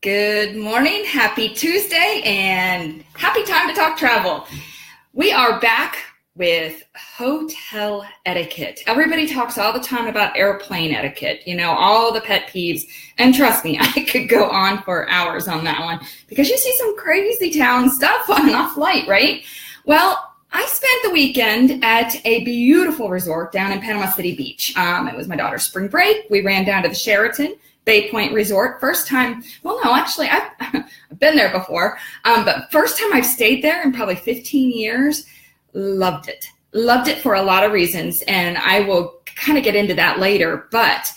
Good morning, happy Tuesday, and happy time to talk travel. We are back with hotel etiquette. Everybody talks all the time about airplane etiquette, all the pet peeves. And trust me, I could go on for hours on that one because you see some crazy town stuff on a flight, right? Well, I spent the weekend at a beautiful resort down in Panama City Beach. It was my daughter's spring break. We ran down to the Sheraton Bay Point Resort. First time, well, no, actually, I've been there before, but first time I've stayed there in probably 15 years. Loved it. Loved it for a lot of reasons, and I will kind of get into that later. But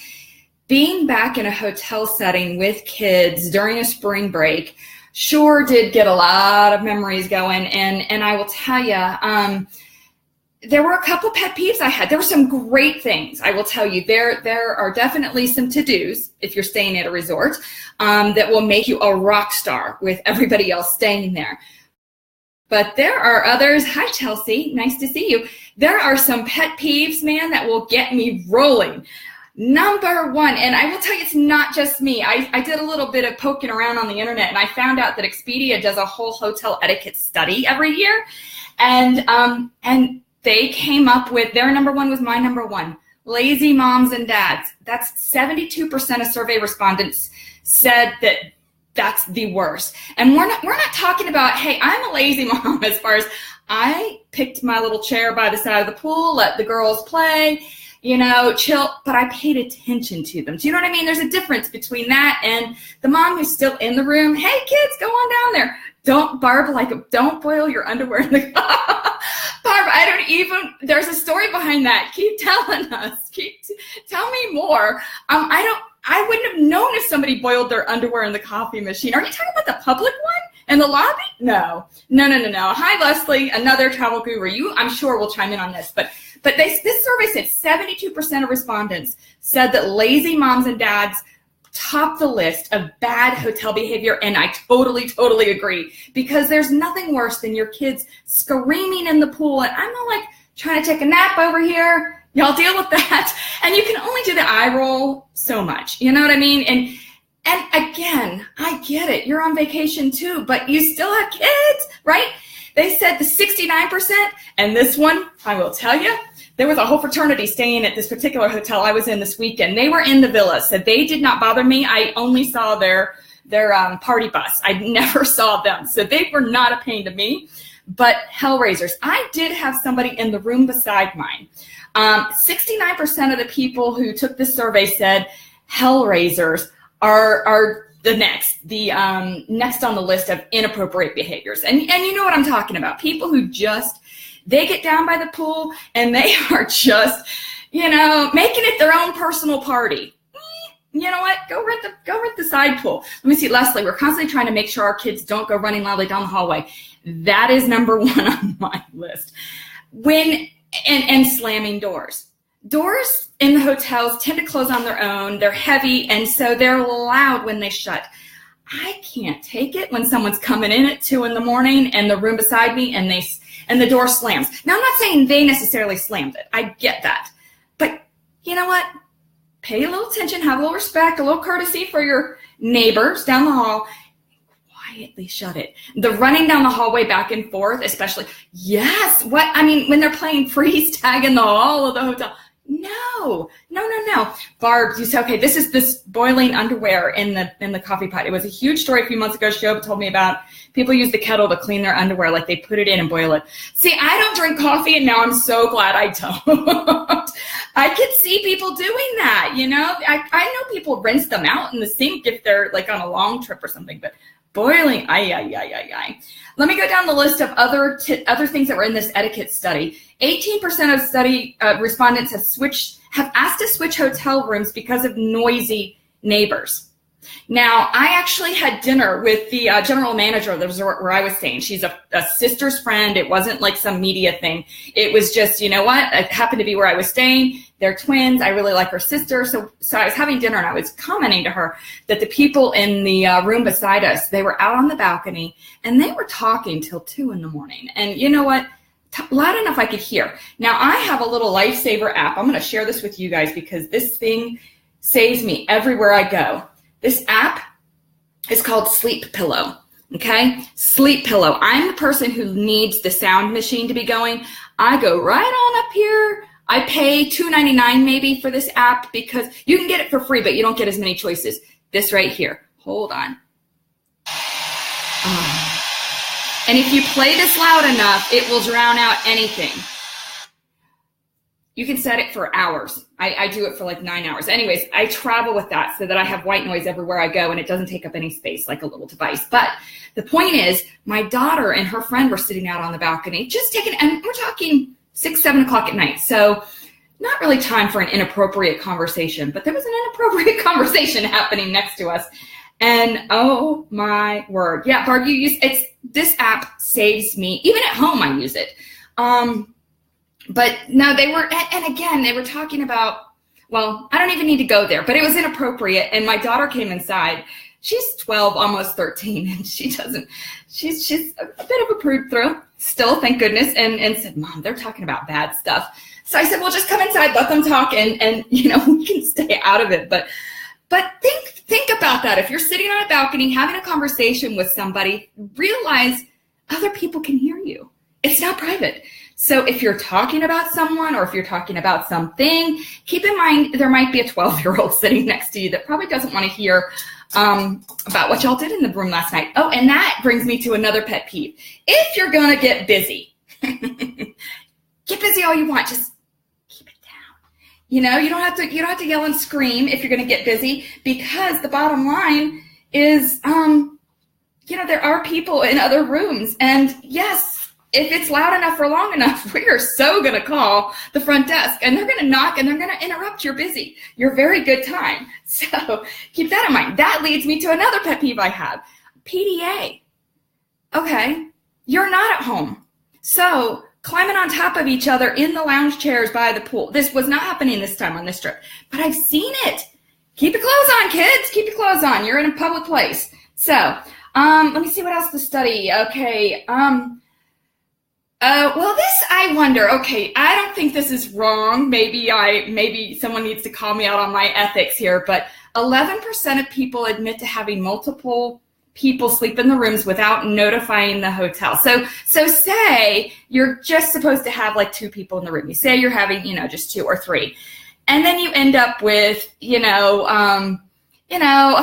being back in a hotel setting with kids during a spring break sure did get a lot of memories going. And I will tell you, there were a couple pet peeves I had. There were some great things. I will tell you, there are definitely some to-dos if you're staying at a resort that will make you a rock star with everybody else staying there. But there are others. Hi, Chelsea. Nice to see you. There are some pet peeves, man, that will get me rolling. Number one, and I will tell you, it's not just me. I did a little bit of poking around on the internet, and I found out that Expedia does a whole hotel etiquette study every year. And they came up with, their number one was my number one, lazy moms and dads. That's 72% of survey respondents said that that's the worst. And we're not talking about, hey, I'm a lazy mom as far as I picked my little chair by the side of the pool, let the girls play, chill, but I paid attention to them. Do you know what I mean? There's a difference between that and the mom who's still in the room. Hey, kids, go on down there. Don't boil your underwear in the Barb, there's a story behind that. Keep telling us. Tell me more. I wouldn't have known if somebody boiled their underwear in the coffee machine. Are you talking about the public one in the lobby? No. Hi, Leslie, another travel guru. I'm sure will chime in on this, but this survey said 72% of respondents said that lazy moms and dads top the list of bad hotel behavior, and I totally agree, because there's nothing worse than your kids screaming in the pool, and I'm like trying to take a nap over here. Y'all deal with that, and you can only do the eye roll so much. You know what I mean? And again, I get it. You're on vacation too, but you still have kids, right? They said the 69%, and this one, I will tell you, there was a whole fraternity staying at this particular hotel I was in this weekend. They were in the villa, so they did not bother me. I only saw their party bus. I never saw them, so they were not a pain to me. But hellraisers, I did have somebody in the room beside mine. 69% of the people who took this survey said hellraisers are the next on the list of inappropriate behaviors. And you know what I'm talking about. People who they get down by the pool and they are just, making it their own personal party. You know what? Go rent the side pool. Let me see, Leslie, we're constantly trying to make sure our kids don't go running loudly down the hallway. That is number one on my list. And slamming doors. Doors in the hotels tend to close on their own. They're heavy, and so they're loud when they shut. I can't take it when someone's coming in at 2 a.m. and the room beside me and the door slams. Now, I'm not saying they necessarily slammed it. I get that. But you know what? Pay a little attention, have a little respect, a little courtesy for your neighbors down the hall. Quietly shut it. The running down the hallway back and forth, especially. Yes. When they're playing freeze tag in the hall of the hotel. No. Barb, you said, okay, this is this boiling underwear in the coffee pot. It was a huge story a few months ago. Shoaib told me about people use the kettle to clean their underwear, like they put it in and boil it. See, I don't drink coffee, and now I'm so glad I don't. I could see people doing that, I know people rinse them out in the sink if they're like on a long trip or something, but boiling, Let me go down the list of other things that were in this etiquette study. 18% of study respondents have asked to switch hotel rooms because of noisy neighbors. Now, I actually had dinner with the general manager of the resort where I was staying. She's a sister's friend. It wasn't like some media thing. It was just, it happened to be where I was staying. They're twins. I really like her sister. So I was having dinner, and I was commenting to her that the people in the room beside us, they were out on the balcony, and they were talking till 2 a.m. And you know what? Loud enough I could hear. Now, I have a little lifesaver app. I'm going to share this with you guys because this thing saves me everywhere I go. This app is called Sleep Pillow. Okay, Sleep Pillow. I'm the person who needs the sound machine to be going. I go right on up here. I pay $2.99 maybe for this app because you can get it for free, but you don't get as many choices. This right here. Hold on. And if you play this loud enough, it will drown out anything. You can set it for hours. I do it for like 9 hours. Anyways, I travel with that so that I have white noise everywhere I go and it doesn't take up any space like a little device. But the point is, my daughter and her friend were sitting out on the balcony, just taking, and we're talking 6, 7 o'clock at night. So not really time for an inappropriate conversation, but there was an inappropriate conversation happening next to us. And oh my word. Yeah, Barb, this app saves me. Even at home, I use it. But no, they were talking about, well, I don't even need to go there, but it was inappropriate. And my daughter came inside. She's 12, almost 13, and she's a bit of a prude through still, thank goodness, and said, Mom, they're talking about bad stuff. So I said, well, just come inside, let them talk, and we can stay out of it. But think about that. If you're sitting on a balcony having a conversation with somebody, realize other people can hear you. It's not private. So if you're talking about someone or if you're talking about something, keep in mind there might be a 12-year-old sitting next to you that probably doesn't want to hear about what y'all did in the room last night. Oh, and that brings me to another pet peeve. If you're going to get busy, get busy all you want. Just keep it down. You don't have to yell and scream if you're going to get busy, because the bottom line is, there are people in other rooms. And yes, if it's loud enough for long enough, we are so going to call the front desk and they're going to knock and they're going to interrupt your very good time. So keep that in mind. That leads me to another pet peeve I have. PDA. Okay, you're not at home. So climbing on top of each other in the lounge chairs by the pool. This was not happening this time on this trip, but I've seen it. Keep your clothes on, kids. Keep your clothes on. You're in a public place. So let me see what else to study. Okay. Well, this I wonder. Okay, I don't think this is wrong. Maybe someone needs to call me out on my ethics here. But 11% of people admit to having multiple people sleep in the rooms without notifying the hotel. So say you're just supposed to have like 2 people in the room. You say you're having just 2 or 3, and then you end up with a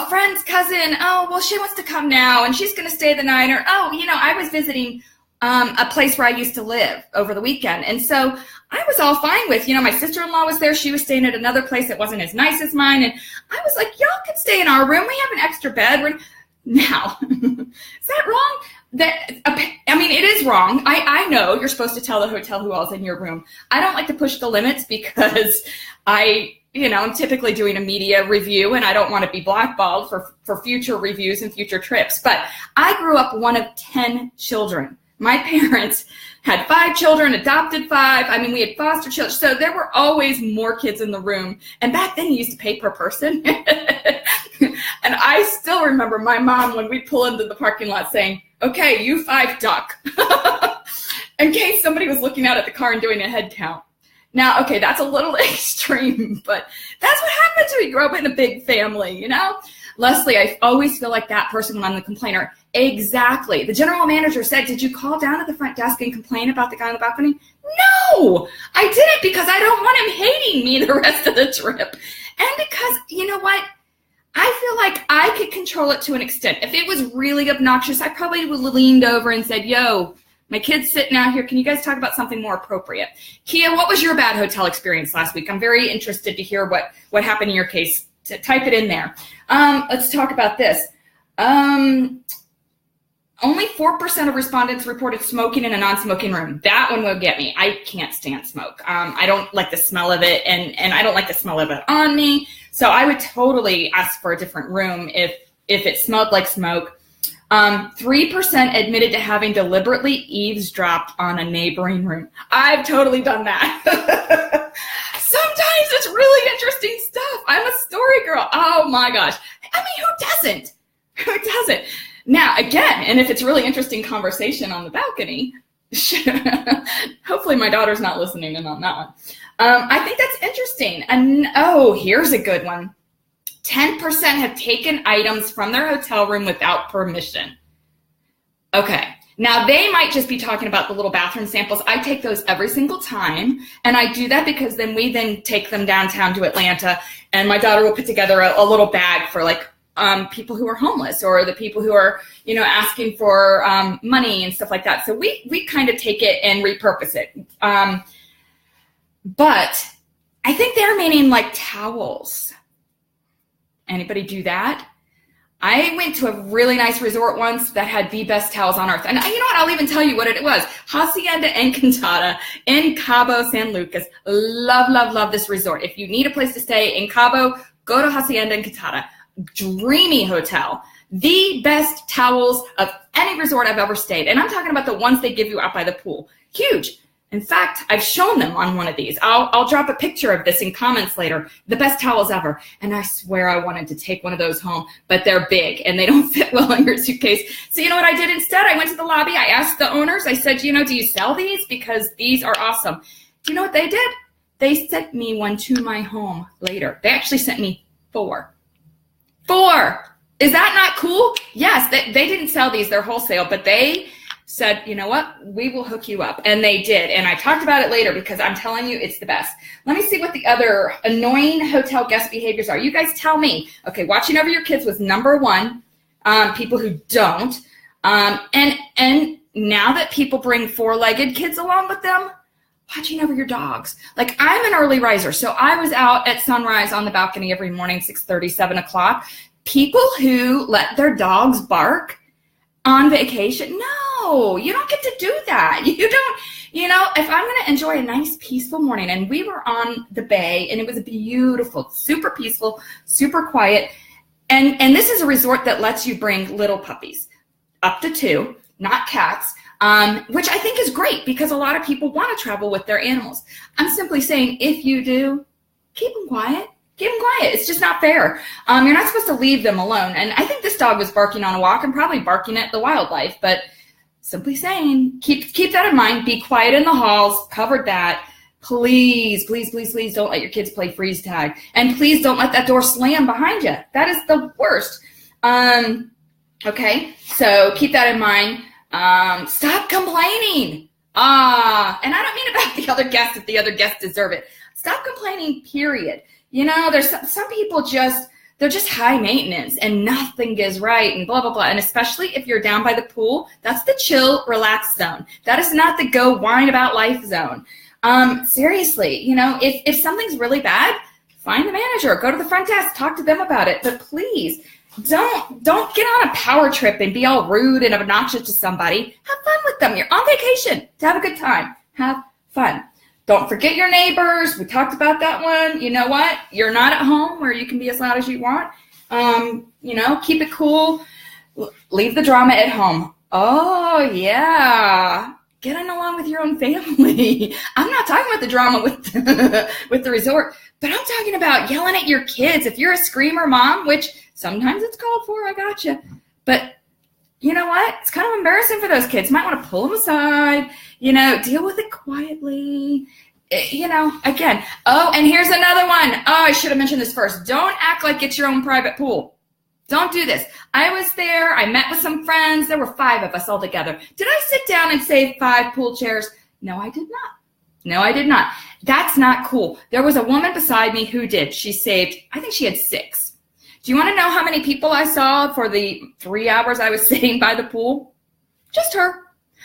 friend's cousin. Oh, well, she wants to come now, and she's going to stay the night. Or I was visiting a place where I used to live over the weekend. And so I was all fine with, my sister-in-law was there. She was staying at another place that wasn't as nice as mine. And I was like, y'all can stay in our room. We have an extra bed. Now, is that wrong? It is wrong. I know you're supposed to tell the hotel who else in your room. I don't like to push the limits because I'm typically doing a media review and I don't want to be blackballed for future reviews and future trips. But I grew up one of 10 children. My parents had 5 children, adopted 5. We had foster children. So there were always more kids in the room. And back then you used to pay per person. And I still remember my mom, when we pull into the parking lot, saying, okay, you 5 duck. In case somebody was looking out at the car and doing a head count. Now, okay, that's a little extreme, but that's what happens when you grow up in a big family, Leslie, I always feel like that person when I'm the complainer. Exactly. The general manager said, did you call down at the front desk and complain about the guy on the balcony? No, I didn't, because I don't want him hating me the rest of the trip. And because, you know what? I feel like I could control it to an extent. If it was really obnoxious, I probably would have leaned over and said, yo, my kid's sitting out here. Can you guys talk about something more appropriate? Kia, what was your bad hotel experience last week? I'm very interested to hear what happened in your case. Type it in there. Let's talk about this. Only 4% of respondents reported smoking in a non-smoking room. That one will get me. I can't stand smoke. I don't like the smell of it, and I don't like the smell of it on me. So I would totally ask for a different room if it smelled like smoke. 3% admitted to having deliberately eavesdropped on a neighboring room. I've totally done that. Sometimes it's really interesting stuff. I'm a story girl. Oh my gosh. Who doesn't? Who doesn't? Now, again, and if it's really interesting conversation on the balcony, hopefully my daughter's not listening in on that one. I think that's interesting. And here's a good one. 10% have taken items from their hotel room without permission. Okay. Now, they might just be talking about the little bathroom samples. I take those every single time, and I do that because then we take them downtown to Atlanta, and my daughter will put together a little bag for like people who are homeless or the people who are, asking for money and stuff like that. So we kind of take it and repurpose it. But I think they're meaning like towels. Anybody do that? I went to a really nice resort once that had the best towels on earth. And you know what? I'll even tell you what it was. Hacienda Encantada in Cabo San Lucas. Love, love, love this resort. If you need a place to stay in Cabo, go to Hacienda Encantada. Dreamy hotel. The best towels of any resort I've ever stayed. And I'm talking about the ones they give you out by the pool. Huge. In fact, I've shown them on one of these. I'll drop a picture of this in comments later. The best towels ever. And I swear I wanted to take one of those home, but they're big and they don't fit well in your suitcase. So you know what I did instead? I went to the lobby. I asked the owners. I said, do you sell these? Because these are awesome. Do you know what they did? They sent me one to my home later. They actually sent me 4. 4. Is that not cool? Yes, they didn't sell these. They're wholesale, but they said, you know what, we will hook you up. And they did. And I talked about it later because I'm telling you, it's the best. Let me see what the other annoying hotel guest behaviors are. You guys tell me. Okay, watching over your kids was number 1. People who don't. And now that people bring 4-legged kids along with them, watching over your dogs. Like, I'm an early riser, so I was out at sunrise on the balcony every morning, 6:30, 7 o'clock. People who let their dogs bark on vacation, no, you don't get to do that. You don't, if I'm going to enjoy a nice peaceful morning, and we were on the bay and it was beautiful, super peaceful, super quiet. And this is a resort that lets you bring little puppies, up to 2, not cats, which I think is great because a lot of people want to travel with their animals. I'm simply saying, if you do, keep them quiet. Keep them quiet. It's just not fair. You're not supposed to leave them alone. And I think this dog was barking on a walk and probably barking at the wildlife, but simply saying, keep that in mind. Be quiet in the halls. Covered that. Please, please, please, please don't let your kids play freeze tag. And please don't let that door slam behind you. That is the worst. Okay, so keep that in mind. Stop complaining. And I don't mean about the other guests if the other guests deserve it. Stop complaining, period. There's some people they're just high maintenance and nothing is right and blah, blah, blah. And especially if you're down by the pool, that's the chill, relax zone. That is not the go whine about life zone. Seriously, if something's really bad, find the manager, go to the front desk, talk to them about it. But please don't get on a power trip and be all rude and obnoxious to somebody. Have fun with them. You're on vacation to have a good time. Have fun. Don't forget your neighbors. We talked about that one. You know what? You're not at home where you can be as loud as you want. Keep it cool. Leave the drama at home. Oh, yeah. Get in along with your own family. I'm not talking about the drama with with the resort, but I'm talking about yelling at your kids. If you're a screamer mom, which sometimes it's called for, I gotcha. But you know what? It's kind of embarrassing for those kids. You might want to pull them aside, deal with it quietly, again. Oh, and here's another one. Oh, I should have mentioned this first. Don't act like it's your own private pool. Don't do this. I was there. I met with some friends. There were 5 of us all together. Did I sit down and save 5 pool chairs? No, I did not. No, I did not. That's not cool. There was a woman beside me who did. She saved, I think she had 6. Do you want to know how many people I saw for the 3 hours I was sitting by the pool? Just her.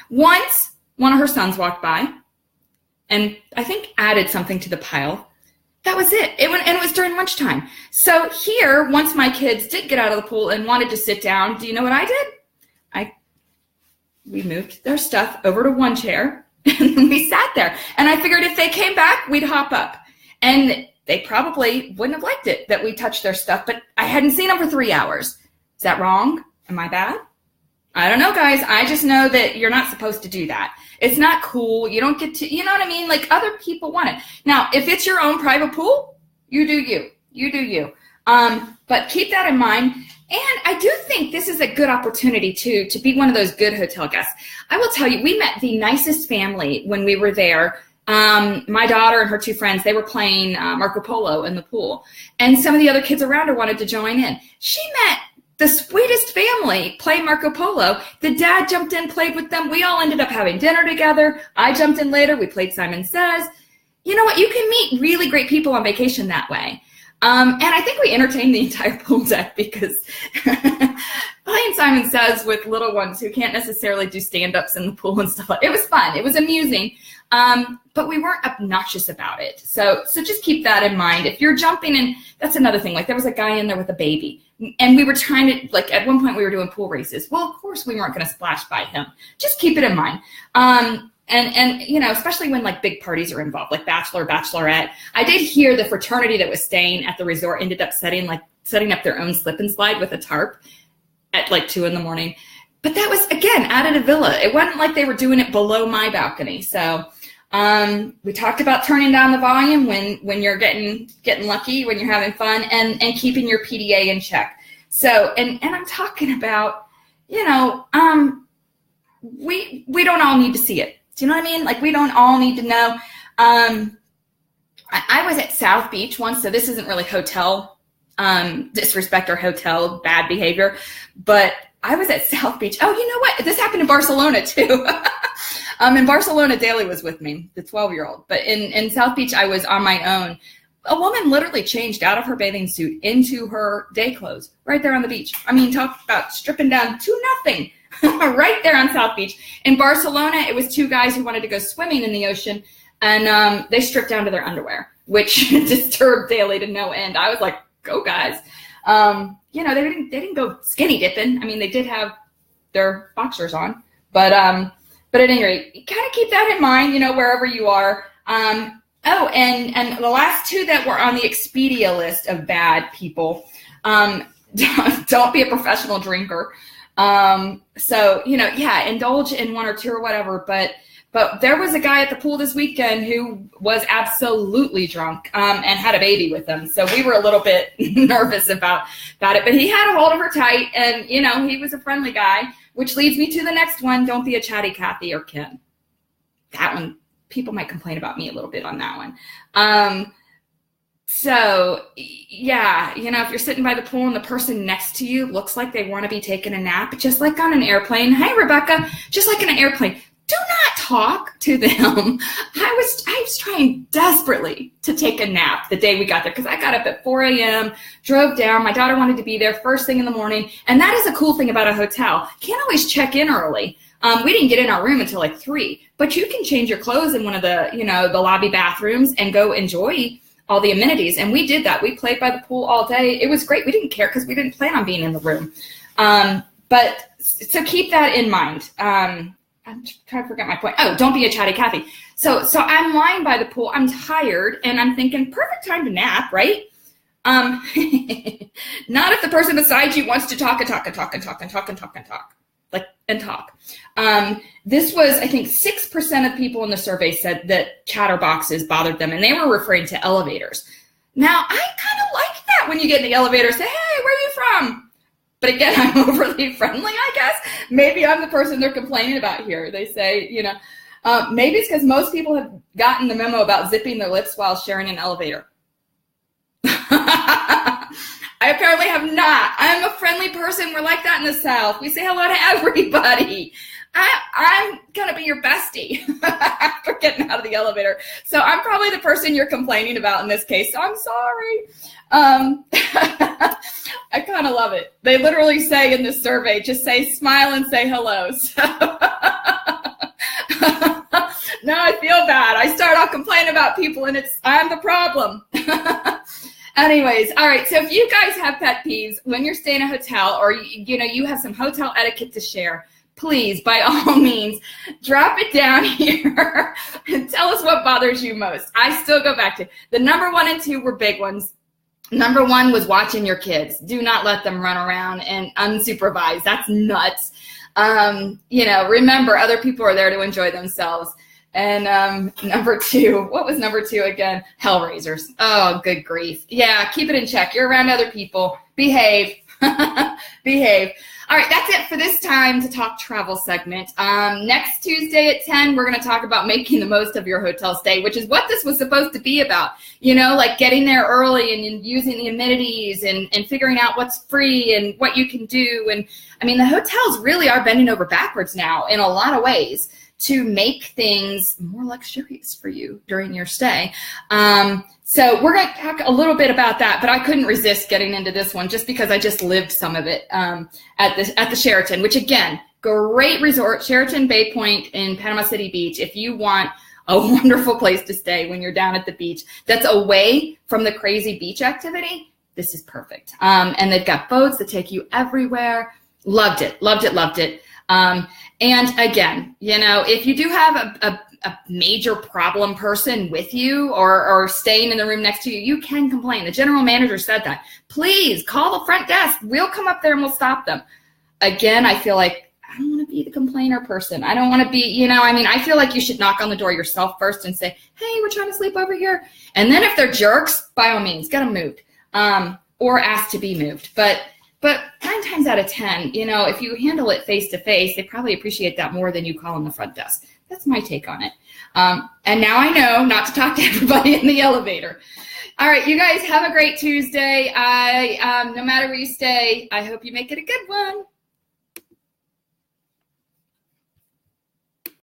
Once, one of her sons walked by and I think added something to the pile. That was it. And it was during lunchtime. So here, once my kids did get out of the pool and wanted to sit down, do you know what I did? We moved their stuff over to one chair and we sat there. And I figured if they came back, we'd hop up. And they probably wouldn't have liked it that we touched their stuff, but I hadn't seen them for 3 hours. Is that wrong? Am I bad? I don't know, guys. I just know that you're not supposed to do that. It's not cool. You don't get to, you know what I mean? Like, other people want it. Now, if it's your own private pool, you do you. You do you. But keep that in mind. And I do think this is a good opportunity to be one of those good hotel guests. I will tell you, we met the nicest family when we were there My daughter and her two friends, they were playing Marco Polo in the pool. And some of the other kids around her wanted to join in. She met the sweetest family playing Marco Polo. The dad jumped in, played with them. We all ended up having dinner together. I jumped in later. We played Simon Says. You know what? You can meet really great people on vacation that way. And I think we entertained the entire pool deck because playing Simon Says with little ones who can't necessarily do stand-ups in the pool and stuff like that, it was fun. It was amusing. But we weren't obnoxious about it. So just keep that in mind. If you're jumping in, that's another thing. Like there was a guy in there with a baby and we were trying to, like at one point we were doing pool races. Well, of course we weren't going to splash by him. Just keep it in mind. And you know, especially when like big parties are involved, like bachelor, bachelorette. I did hear the fraternity that was staying at the resort ended up setting up their own slip and slide with a tarp at like 2 a.m. But that was, again, out at a villa. It wasn't like they were doing it below my balcony. So we talked about turning down the volume when you're getting lucky, when you're having fun, and keeping your PDA in check. So, and I'm talking about, you know, we don't all need to see it. Do you know what I mean? Like we don't all need to know. I was at South Beach once, so this isn't really hotel disrespect or hotel bad behavior, but I was at South Beach. Oh, you know what? This happened in Barcelona too. In Barcelona, Daly was with me, the 12-year-old. But in South Beach, I was on my own. A woman literally changed out of her bathing suit into her day clothes right there on the beach. I mean, talk about stripping down to nothing right there on South Beach. In Barcelona, it was two guys who wanted to go swimming in the ocean, and they stripped down to their underwear, which disturbed Daly to no end. I was like, go guys. You know, they didn't go skinny dipping. I mean, they did have their boxers on, but at any rate, kind of keep that in mind, you know, wherever you are. Oh, and the last two that were on the Expedia list of bad people, don't be a professional drinker. So, you know, yeah, indulge in one or two or whatever, but there was a guy at the pool this weekend who was absolutely drunk, and had a baby with him. So we were a little bit nervous about it, but he had a hold of her tight, and, you know, he was a friendly guy, which leads me to the next one. Don't be a chatty Cathy or Ken. That one, people might complain about me a little bit on that one. So yeah, you know, if you're sitting by the pool and the person next to you looks like they want to be taking a nap, just like on an airplane. Hey, Rebecca, just like in an airplane, do not talk to them. I was trying desperately to take a nap the day we got there because I got up at 4 a.m., drove down. My daughter wanted to be there first thing in the morning. And that is a cool thing about a hotel. Can't always check in early. We didn't get in our room until like 3, but you can change your clothes in one of the, you know, the lobby bathrooms and go enjoy all the amenities. And we did that. We played by the pool all day. It was great. We didn't care because we didn't plan on being in the room. But so keep that in mind. I'm trying to forget my point. Oh, don't be a chatty Cathy. So I'm lying by the pool. I'm tired, and I'm thinking, perfect time to nap, right? Not if the person beside you wants to talk. This was, I think, 6% of people in the survey said that chatterboxes bothered them, and they were referring to elevators. Now, I kind of like that when you get in the elevator, say, hey, where are you from? But again, I'm overly friendly, I guess. Maybe I'm the person they're complaining about here. They say, you know, maybe it's because most people have gotten the memo about zipping their lips while sharing an elevator. I apparently have not. I'm a friendly person. We're like that in the South. We say hello to everybody. I'm going to be your bestie after getting out of the elevator. So I'm probably the person you're complaining about in this case. So I'm sorry. I kind of love it. They literally say in this survey, just say smile and say hello. So now I feel bad. I start off complaining about people and I'm the problem. Anyways, all right. So if you guys have pet peeves when you're staying in a hotel, or you know you have some hotel etiquette to share, please, by all means, drop it down here and tell us what bothers you most. I still go back to the number 1 and 2 were big ones. Number 1 was watching your kids. Do not let them run around and unsupervised. That's nuts. You know, remember other people are there to enjoy themselves. And number 2, what was number 2 again? Hellraisers. Oh, good grief. Yeah, keep it in check. You're around other people. Behave. Behave. All right, that's it for this time to talk travel segment. Next Tuesday at 10, we're going to talk about making the most of your hotel stay, which is what this was supposed to be about. You know, like getting there early and using the amenities and figuring out what's free and what you can do. And I mean, the hotels really are bending over backwards now in a lot of ways to make things more luxurious for you during your stay. So we're going to talk a little bit about that, but I couldn't resist getting into this one just because I just lived some of it at the Sheraton, which again, great resort, Sheraton Bay Point in Panama City Beach. If you want a wonderful place to stay when you're down at the beach that's away from the crazy beach activity, this is perfect. And they've got boats that take you everywhere. Loved it, loved it, loved it. And again, you know, if you do have a major problem person with you or staying in the room next to you, you can complain. The general manager said that. Please call the front desk. We'll come up there and we'll stop them. Again, I feel like I don't want to be the complainer person. I don't want to be, you know, I mean, I feel like you should knock on the door yourself first and say, hey, we're trying to sleep over here. And then if they're jerks, by all means, get them moved or ask to be moved. But 9 times out of 10, you know, if you handle it face to face, they probably appreciate that more than you call on the front desk. That's my take on it. And now I know not to talk to everybody in the elevator. All right, you guys have a great Tuesday. No matter where you stay, I hope you make it a good one.